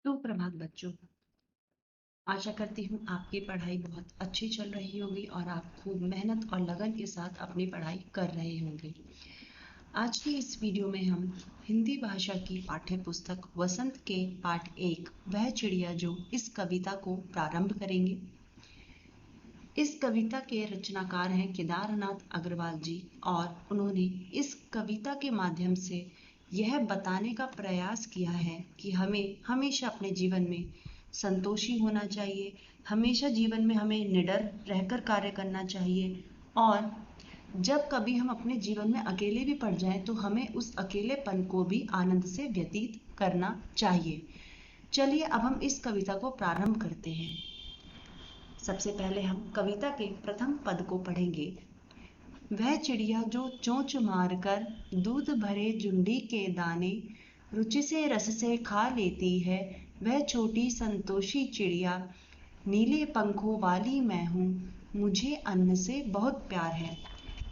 सुप्रभात बच्चों। आशा करती हूँ आपकी पढ़ाई बहुत अच्छी चल रही होगी और आप खूब मेहनत और लगन के साथ अपनी पढ़ाई कर रहे होंगे। आज की इस वीडियो में हम हिंदी भाषा की पाठ्य पुस्तक वसंत के पाठ 1 वह चिड़िया जो इस कविता को प्रारंभ करेंगे। इस कविता के रचनाकार हैं केदारनाथ अग्रवाल जी और उन्होंने इस कविता के माध्यम से यह बताने का प्रयास किया है कि हमें हमेशा अपने जीवन में संतोषी होना चाहिए, हमेशा जीवन में हमें निडर रहकर कार्य करना चाहिए और जब कभी हम अपने जीवन में अकेले भी पड़ जाएं तो हमें उस अकेलेपन को भी आनंद से व्यतीत करना चाहिए। चलिए अब हम इस कविता को प्रारंभ करते हैं। सबसे पहले हम कविता के प्रथम पद को पढ़ेंगे। वह चिड़िया जो चोंच मारकर दूध भरे जुंडी के दाने रुचि से रस से खा लेती है, वह छोटी संतोषी चिड़िया, नीले पंखों वाली मैं हूँ, मुझे अन्न से बहुत प्यार है।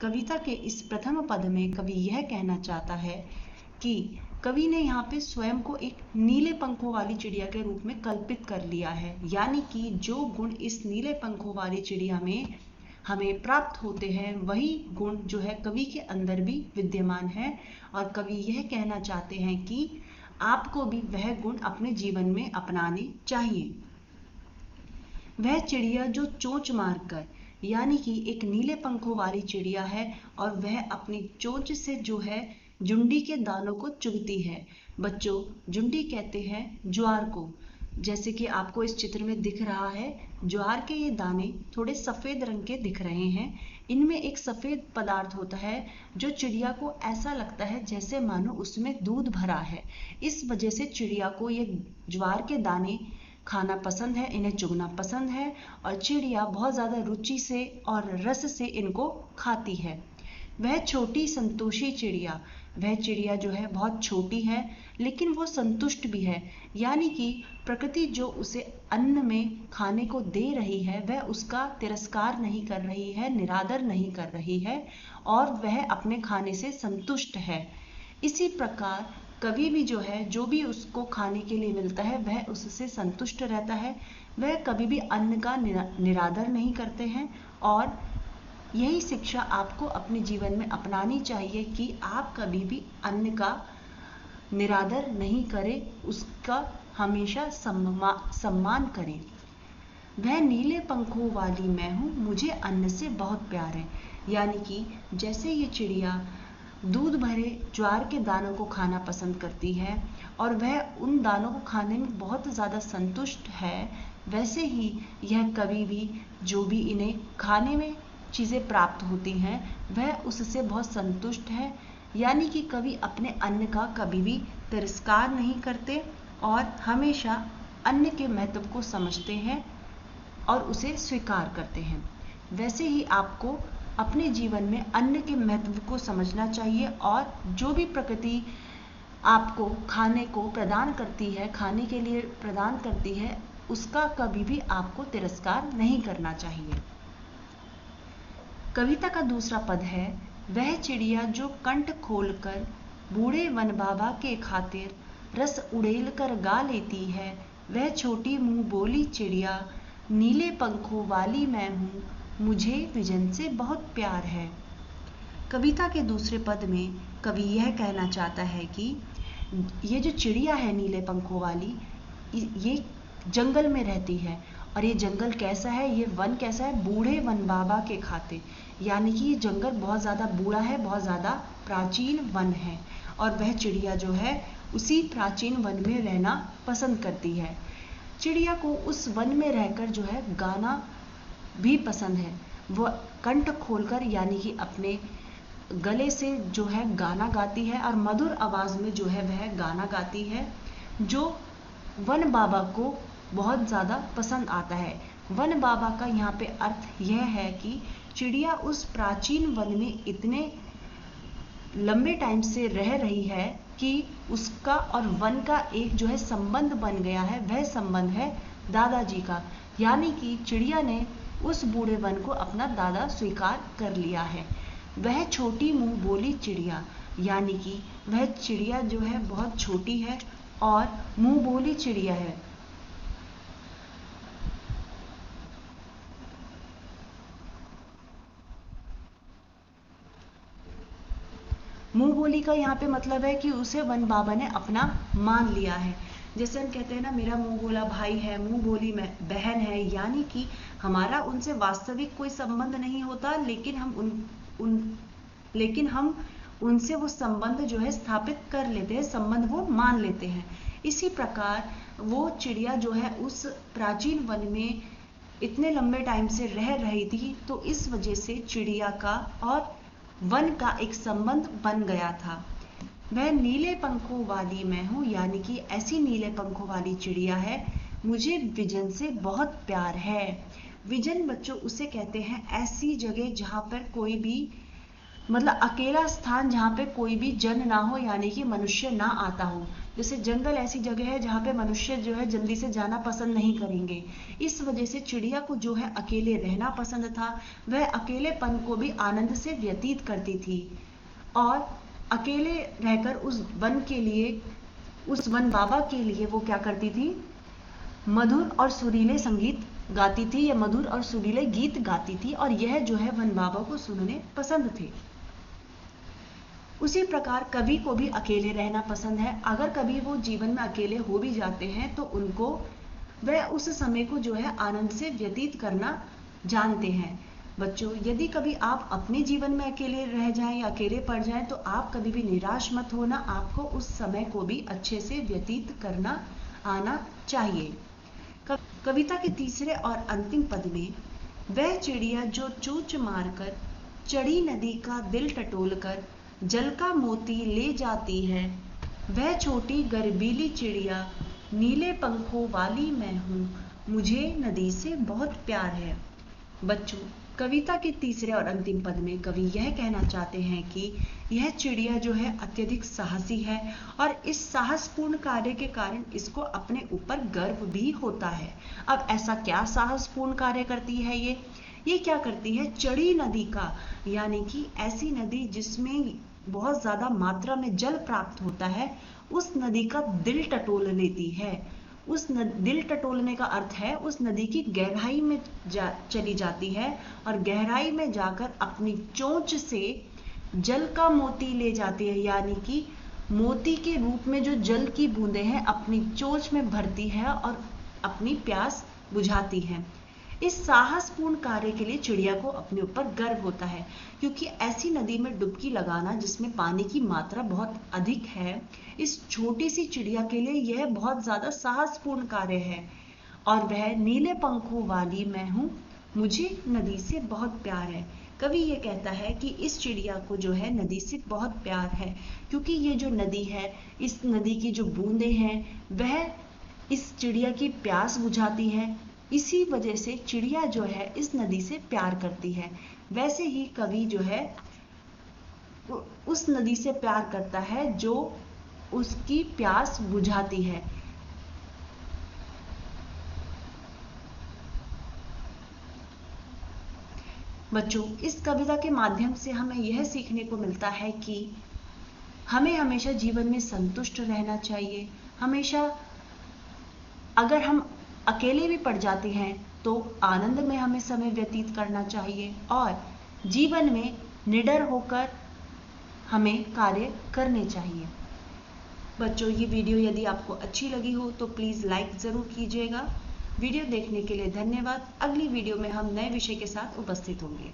कविता के इस प्रथम पद में कवि यह कहना चाहता है कि कवि ने यहाँ पे स्वयं को एक नीले पंखों वाली चिड़िया के रूप में कल्पित कर लिया है, यानी कि जो गुण इस नीले पंखों वाली चिड़िया में हमें प्राप्त होते हैं वही गुण जो है कवि के अंदर भी विद्यमान है और कवि यह कहना चाहते हैं कि आपको भी वह गुण अपने जीवन में अपनाने चाहिए। वह चिड़िया जो चोंच मारकर, यानी कि एक नीले पंखों वाली चिड़िया है और वह अपनी चोंच से जो है जुंडी के दानों को चुगती है। बच्चों, जुंडी कहते हैं ज्वार को। जैसे कि आपको इस चित्र में दिख रहा है, ज्वार के ये दाने थोड़े सफेद रंग के दिख रहे हैं। इनमें एक सफेद पदार्थ होता है जो चिड़िया को ऐसा लगता है जैसे मानो उसमें दूध भरा है। इस वजह से चिड़िया को ये ज्वार के दाने खाना पसंद है, इन्हें चुगना पसंद है और चिड़िया बहुत ज़्यादा रुचि से और रस से इनको खाती है। वह छोटी संतोषी चिड़िया, वह चिड़िया जो है बहुत छोटी है लेकिन वो संतुष्ट भी है, यानी कि प्रकृति जो उसे अन्न में खाने को दे रही है वह उसका तिरस्कार नहीं कर रही है, निरादर नहीं कर रही है और वह अपने खाने से संतुष्ट है। इसी प्रकार कभी भी जो है जो भी उसको खाने के लिए मिलता है वह उससे संतुष्ट रहता है, वह कभी भी अन्न का निरादर नहीं करते हैं और यही शिक्षा आपको अपने जीवन में अपनानी चाहिए कि आप कभी भी अन्न का निरादर नहीं करें, उसका हमेशा सम्मान करें। वह नीले पंखों वाली मैं हूँ, मुझे अन्न से बहुत प्यार है, यानी कि जैसे ये चिड़िया दूध भरे ज्वार के दानों को खाना पसंद करती है और वह उन दानों को खाने में बहुत ज़्यादा संतुष्ट है, वैसे ही यह कभी भी जो भी इन्हें खाने में चीज़ें प्राप्त होती हैं वह उससे बहुत संतुष्ट है, यानी कि कभी अपने अन्न का कभी भी तिरस्कार नहीं करते और हमेशा अन्न के महत्व को समझते हैं और उसे स्वीकार करते हैं। वैसे ही आपको अपने जीवन में अन्न के महत्व को समझना चाहिए और जो भी प्रकृति आपको खाने को प्रदान करती है, खाने के लिए प्रदान करती है, उसका कभी भी आपको तिरस्कार नहीं करना चाहिए। कविता का दूसरा पद है, वह चिड़िया जो कंठ खोलकर बूढ़े वन बाबा के खातिर रस उड़ेल कर गा लेती है, वह छोटी मुंह बोली चिड़िया, नीले पंखों वाली मैं हूँ, मुझे विजन से बहुत प्यार है। कविता के दूसरे पद में कवि यह कहना चाहता है कि ये जो चिड़िया है नीले पंखों वाली, ये जंगल में रहती है और ये जंगल कैसा है, ये वन कैसा है, बूढ़े वन बाबा के खातिर, यानी कि ये जंगल बहुत ज़्यादा बूढ़ा है, बहुत ज़्यादा प्राचीन वन है और वह चिड़िया जो है उसी प्राचीन वन में रहना पसंद करती है। चिड़िया को उस वन में रहकर जो है गाना भी पसंद है। वो कंठ खोलकर यानी कि अपने गले से जो है गाना गाती है और मधुर आवाज़ में जो है वह गाना गाती है, जो वन बाबा को बहुत ज़्यादा पसंद आता है। वन बाबा का यहाँ पे अर्थ यह है कि चिड़िया उस प्राचीन वन में इतने लंबे टाइम से रह रही है कि उसका और वन का एक जो है संबंध बन गया है, वह संबंध है दादाजी का, यानी कि चिड़िया ने उस बूढ़े वन को अपना दादा स्वीकार कर लिया है। वह छोटी मुंह बोली चिड़िया, यानी कि वह चिड़िया जो है बहुत छोटी है और मुंह बोली चिड़िया है। मुंह बोली का यहाँ पे मतलब है कि उसे वन बाबा ने अपना मान लिया है। जैसे हम कहते हैं ना, मेरा मुंह बोला भाई है, मुंह बोली बहन है, यानी कि हमारा उनसे वास्तविक कोई संबंध नहीं होता, लेकिन हम उनसे वो संबंध जो है स्थापित कर लेते हैं, संबंध वो मान लेते हैं। इसी प्रकार वो चिड़िया जो है उस प्राचीन वन में इतने लंबे टाइम से रह रही थी, तो इस वजह से चिड़िया का और वन का एक संबंध बन गया था। वह नीले पंखों वाली मैं हूँ, यानी कि ऐसी नीले पंखों वाली चिड़िया है, मुझे विजन से बहुत प्यार है। विजन बच्चों उसे कहते हैं ऐसी जगह जहाँ पर कोई भी मतलब अकेला स्थान, जहाँ पे कोई भी जन ना हो, यानी कि मनुष्य ना आता हो। जैसे जंगल ऐसी जगह है जहाँ पे मनुष्य जो है जल्दी से जाना पसंद नहीं करेंगे। इस वजह से चिड़िया को जो है अकेले रहना पसंद था। वह अकेलेपन को भी आनंद से व्यतीत करती थी और अकेले रहकर उस वन बाबा के लिए वो क्या करती थी, मधुर और सुरीले संगीत गाती थी या मधुर और सुरीले गीत गाती थी, और यह जो है वन बाबा को सुनने पसंद थे। उसी प्रकार कवि को भी अकेले रहना पसंद है। अगर कभी वो जीवन में अकेले हो भी जाते हैं तो उनको वह उस समय को जो है आनंद से व्यतीत करना जानते हैं। बच्चों, यदि कभी आप अपने जीवन में अकेले रह जाएं या अकेले पड़ जाएं तो आप कभी भी निराश मत होना, आपको उस समय को भी अच्छे से व्यतीत करना आना चाहिए। कविता के तीसरे और अंतिम पद में, वह चिड़िया जो चोंच मारकर चढ़ी नदी का दिल टटोलकर जल का मोती ले जाती है, वह छोटी गर्बीली चिड़िया नीले पंखों वाली मैं हूँ, मुझे नदी से बहुत प्यार है। बच्चों, कविता के तीसरे और अंतिम पद में कवि यह कहना चाहते हैं कि यह चिड़िया जो है अत्यधिक साहसी है और इस साहसपूर्ण कार्य के कारण इसको अपने ऊपर गर्व भी होता है। अब ऐसा क्या साहसपूर्ण कार्य करती है ये क्या करती है, चढ़ी नदी का, यानी कि ऐसी नदी जिसमें बहुत ज्यादा मात्रा में जल प्राप्त होता है, उस नदी का दिल टटोल लेती है। दिल टटोलने का अर्थ है उस नदी की गहराई में चली जाती है और गहराई में जाकर अपनी चोंच से जल का मोती ले जाती है, यानी कि मोती के रूप में जो जल की बूंदें हैं अपनी चोंच में भरती है और अपनी प्यास बुझाती है। इस साहसपूर्ण कार्य के लिए चिड़िया को अपने ऊपर गर्व होता है, क्योंकि ऐसी नदी में डुबकी लगाना जिसमें पानी की मात्रा बहुत अधिक है, इस छोटी सी चिड़िया के लिए यह बहुत ज्यादा साहसपूर्ण कार्य है। और वह नीले पंखों वाली मैं हूँ, मुझे नदी से बहुत प्यार है। कवि ये कहता है कि इस चिड़िया को जो है नदी से बहुत प्यार है, क्योंकि ये जो नदी है, इस नदी की जो बूंदें हैं वह इस चिड़िया की प्यास बुझाती है। इसी वजह से चिड़िया जो है इस नदी से प्यार करती है। वैसे ही कवि जो है उस नदी से प्यार करता है जो उसकी प्यास बुझाती है। बच्चों, इस कविता के माध्यम से हमें यह सीखने को मिलता है कि हमें हमेशा जीवन में संतुष्ट रहना चाहिए। हमेशा अगर हम अकेले भी पड़ जाते हैं तो आनंद में हमें समय व्यतीत करना चाहिए और जीवन में निडर होकर हमें कार्य करने चाहिए। बच्चों, ये वीडियो यदि आपको अच्छी लगी हो तो प्लीज़ लाइक ज़रूर कीजिएगा। वीडियो देखने के लिए धन्यवाद। अगली वीडियो में हम नए विषय के साथ उपस्थित होंगे।